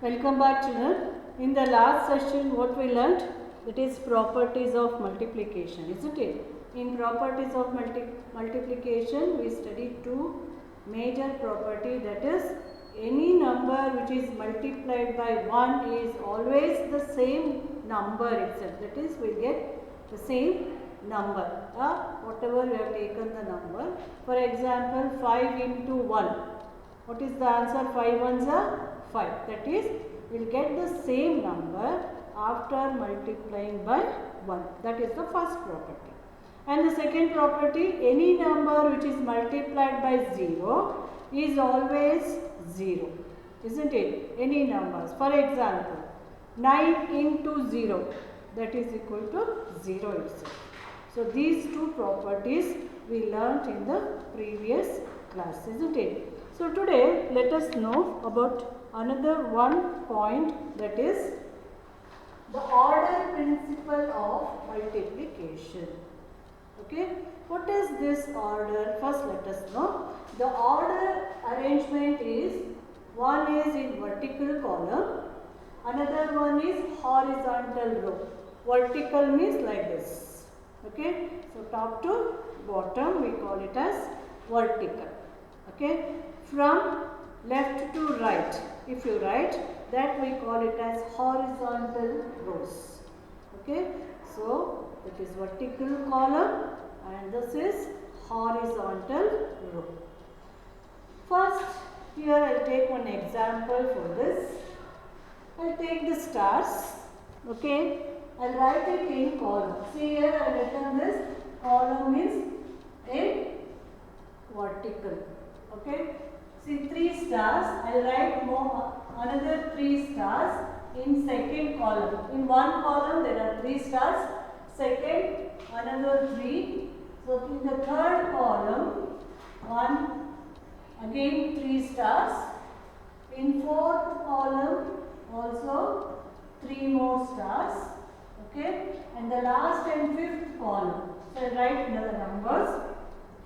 Welcome back, children. In the last session, what we learnt, it is properties of multiplication, isn't it? In properties of multiplication, we studied two major property, that is, any number which is multiplied by 1 is always the same number itself. That is, we get the same number, whatever we have taken the number. For example, 5 into 1. What is the answer? 5 ones are 5. That is, we will get the same number after multiplying by 1. That is the first property. And the second property, any number which is multiplied by 0 is always 0. Isn't it? Any numbers. For example, 9 into 0, that is equal to 0 itself. So, these two properties we learnt in the previous class, isn't it? So, today let us know about another one point, that is the order principle of multiplication. Okay, what is this order? First let us know. The order arrangement is, one is in vertical column, another one is horizontal row. Vertical means like this. Okay, so top to bottom we call it as vertical. Okay, from left to right, if you write, that we call it as horizontal rows. Okay, so it is vertical column and this is horizontal row. First, here I will take one example for this. I will take the stars. Okay, I will write it in column. See here I have written this column is in vertical. Okay, see 3 stars. I will write another 3 stars in second column. In one column there are 3 stars. Second, another 3. So in the third column, again 3 stars. In fourth column also 3 more stars. Okay, and the last and fifth column. So I write the numbers: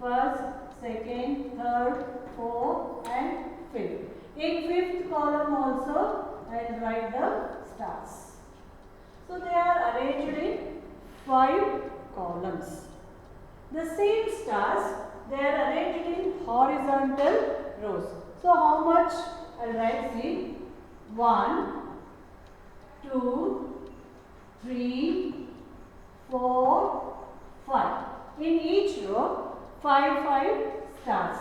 first, second, third, fourth, and fifth. In fifth column also I will write the stars. So they are arranged in 5 columns. The same stars, they are arranged in horizontal rows. So how much? I will write, see, 1, 2, 3, 4, 5. In each row, 5 stars.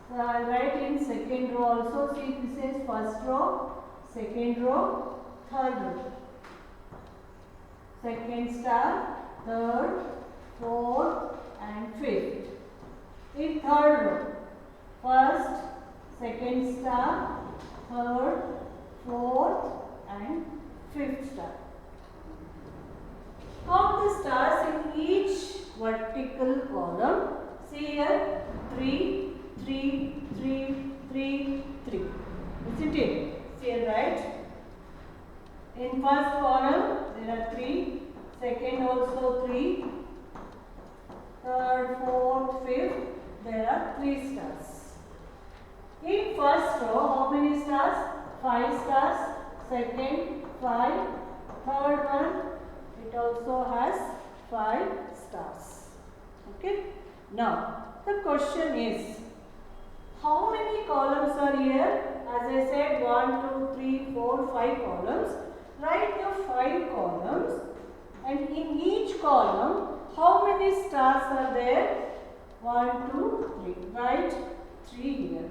So I will write in second row also. See, this is first row, second row, third row. Second star, third, fourth, and fifth. In third row, first, second star, third, fourth, and fifth star. Count the stars in each vertical column. See here, 3, 3, 3, 3, 3. Isn't it? See here, right? In first column there are 3, second also 3, third, fourth, fifth, there are 3 stars. In first row, how many stars? 5 stars. Second, 5. Third one, it also has 5 stars. Okay. Now, the question is, how many columns are here? As I said, 1, 2, 3, 4, 5 columns. Write the 5 columns, and in each column, how many stars are there? 1, 2, 3. Write 3 here.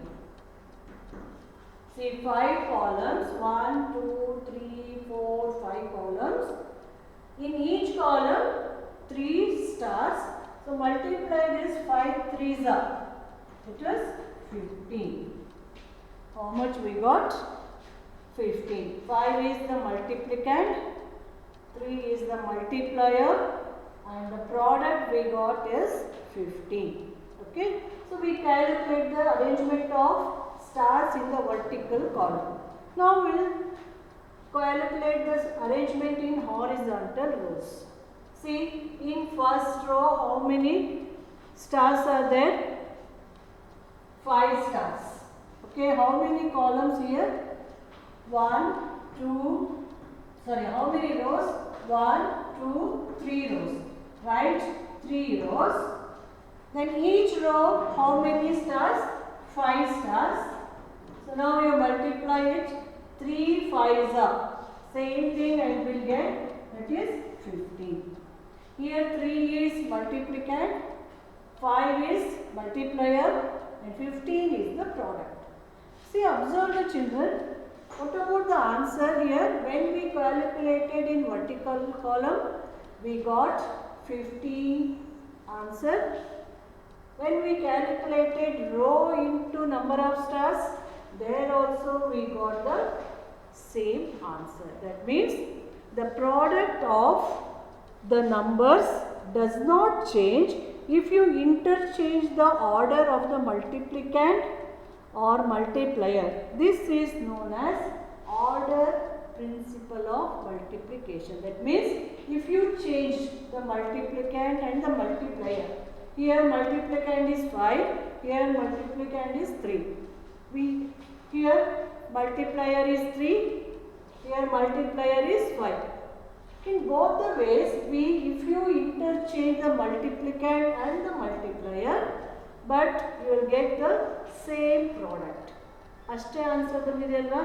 See, 5 columns, 1, 2, 3, 4, 5 columns. In each column, 3 stars. So, multiply this 5 threes are. It is 15. How much we got? 15. 5 is the multiplicand, 3 is the multiplier, and the product we got is 15. Okay. So, we calculate the arrangement of stars in the vertical column. Now, we will calculate this arrangement in horizontal rows. See, in first row, how many stars are there? 5 stars. Okay, how many columns here? 1, 2, sorry, how many rows? 1, 2, 3 rows. Right? 3 rows. Then each row, how many stars? 5 stars. So now you multiply it. 3 5s are. Same thing I will get, that is 15. Here 3 is multiplicand, 5 is multiplier and 15 is the product. See, observe the children. What about the answer here? When we calculated in vertical column, we got 15 answer. When we calculated row into number of stars, there also we got the same answer. That means the product of the numbers does not change if you interchange the order of the multiplicand or multiplier. This is known as order principle of multiplication. That means if you change the multiplicand and the multiplier, here multiplicand is 5, here multiplicand is 3. Here multiplier is 3, here multiplier is 5. In both the ways, if you interchange the multiplicand and the multiplier, but you will get the same product. ಅಷ್ಟೇ answer ಬಂದಿದೆ ಅಲ್ವಾ?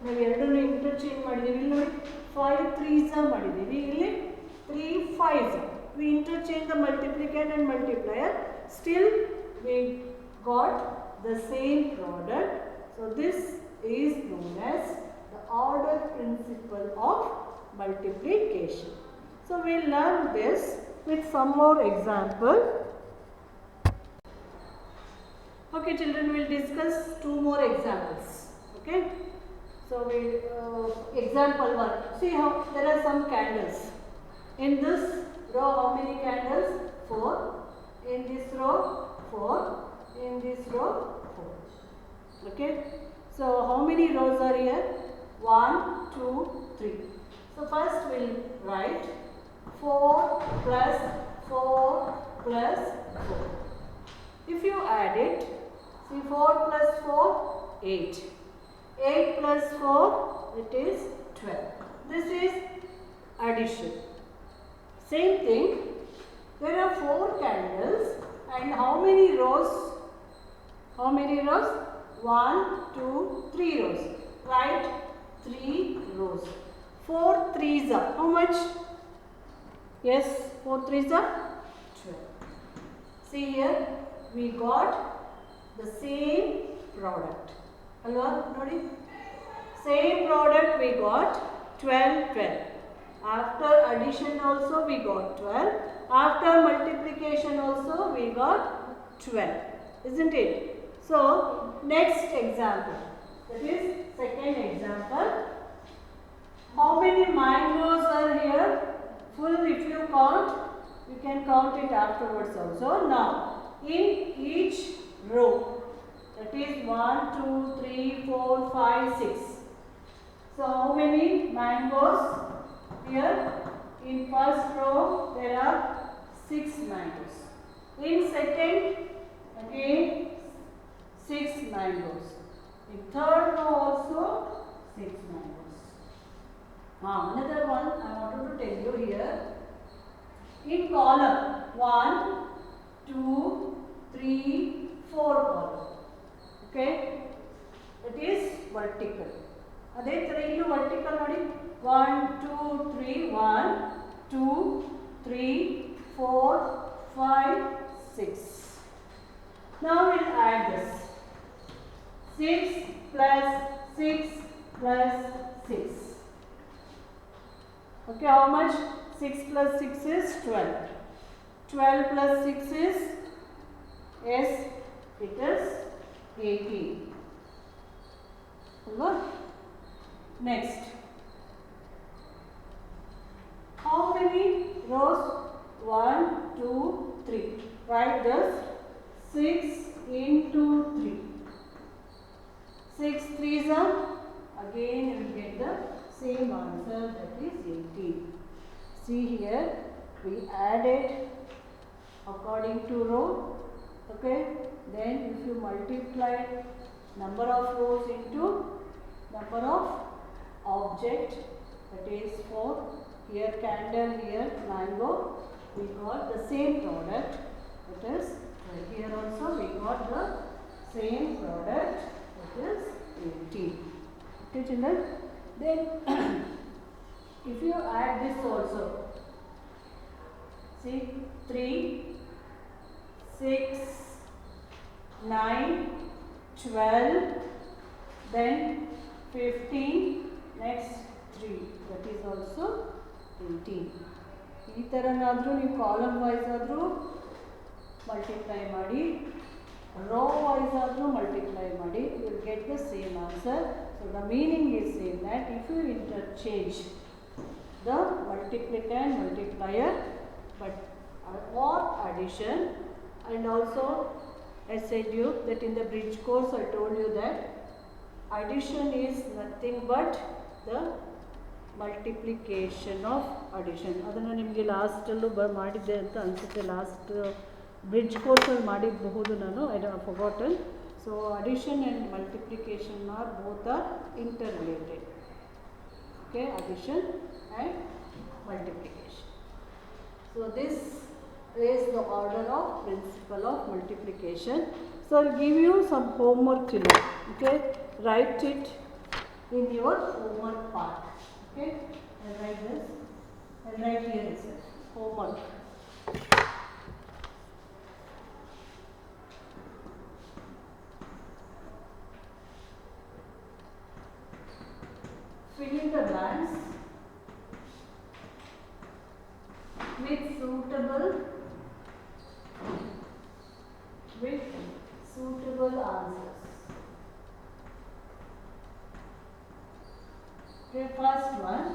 ನಾವು ಎರಡನ್ನು interchange ಮಾಡಿದ್ದೀವಿ. ಇಲ್ಲಿ ನೋಡಿ 5 3s ಮಾಡಿದ್ದೀವಿ, ಇಲ್ಲಿ 3 5s. We interchange the multiplicand and multiplier, still we got the same product. So this is known as the order principle of multiplication. So we will learn this with some more example. Okay children, we will discuss 2 more examples. Okay. So we example 1. See how there are some candles. In this row how many candles? 4. In this row 4. In this row 4. Okay. So how many rows are here? 1, 2, 3. So first we will write 4 plus 4 plus 4. If you add it, see 4 plus 4, 8. 8 plus 4, it is 12. This is addition. Same thing, there are 4 candles and how many rows? How many rows? 1, 2, 3 rows. Right? 3 rows. 4 3s are how much? Yes, 4 3s are 12. See here, we got the same product. Alva, nodi? Same product we got 12 12. After addition also we got 12. After multiplication also we got 12. Isn't it? So, next example. That is second example. How many mangoes are here? Full if you count, you can count it afterwards also. Now, in each row, that is 1, 2, 3, 4, 5, 6. So, how many mangoes? Here, in first row, there are 6 mangoes. In second, again 6 mangoes. In third row also 6 mangoes. Another one I wanted to tell you here. In column 1, 2, 3, 4 column. Okay, that is vertical. Adhe ತರ ಇಲ್ಲಿ vertical ನೋಡಿ 1, 2, 3, 1, 2, 3, 4, 5, 6. Now we will add this. 6 plus 6 plus 6. Okay, how much? 6 plus 6 is 12. 12 plus 6 is, yes, it is 18. Next. How many rows? 1, 2, 3. Write this. 6 into 3. 6 3s are, again you will get the same answer, that is 18. See here, we added according to row. Okay, then if you multiply number of rows into number of object, that is for here candle, here mango, we got the same product, that is here also we got the same product, that is 18. Okay children, then if you add this also, see 3, 6, 9, 12, then 15, next 3, that is also 18. ಈ ಥರನಾದರೂ ನೀವು column wise ಆದರೂ multiply ಮಾಡಿ, rho wise ಆದರೂ multiply ಮಾಡಿ, you will get the same answer. So the meaning is saying that if you interchange the multiplicand multiplier, but or addition, and also I said you that in the bridge course I told you that addition is nothing but the multiplication of addition. ಅದನ್ನು ನಿಮಗೆ ಲಾಸ್ಟಲ್ಲೂ ಮಾಡಿದ್ದೆ ಅಂತ ಅನಿಸುತ್ತೆ, last bridge ಕೋರ್ಸಲ್ಲಿ ಮಾಡಿರಬಹುದು ನಾನು, I have forgotten. So addition and multiplication are both are interrelated. Okay, addition and multiplication. So this is the order of principle of multiplication. So I'll give you some homework children. Okay, write it in your homework part. Okay, I'll write this. I'll write here itself. Homework. Fill in the blanks with suitable answers. Okay, first one,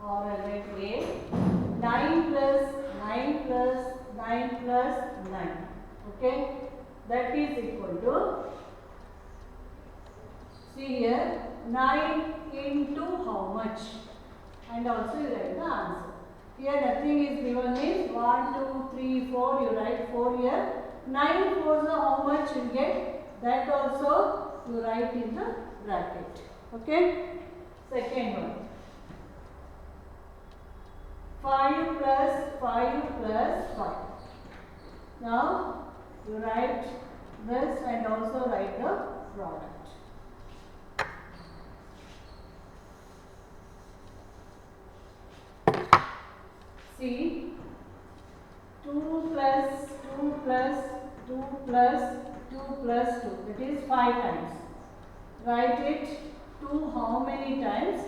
or let A, 9 plus 9 plus 9 plus 9. Okay, that is equal to, see here, 9 into how much, and also you write the answer. Here nothing is given, is 1, 2, 3, 4, you write 4 here. 9 4s are how much you get, that also you write in the bracket. Okay, second one, 5 plus 5 plus 5. Now you write this and also write the product. See, 2 plus 2 plus 2 plus 2 plus 2, that is 5 times. Write it 2 how many times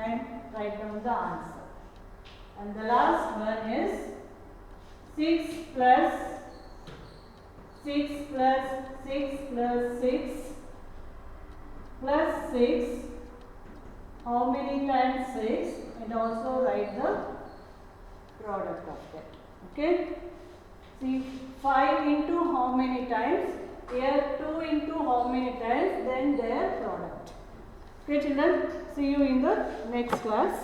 and write down the answer. And the last one is 6 plus 6 plus 6 plus 6 plus 6, how many times 6, and also write the product of that. Okay, see, 5 into how many times, here 2 into how many times, then their product. Okay children, see you in the next class.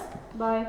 Bye.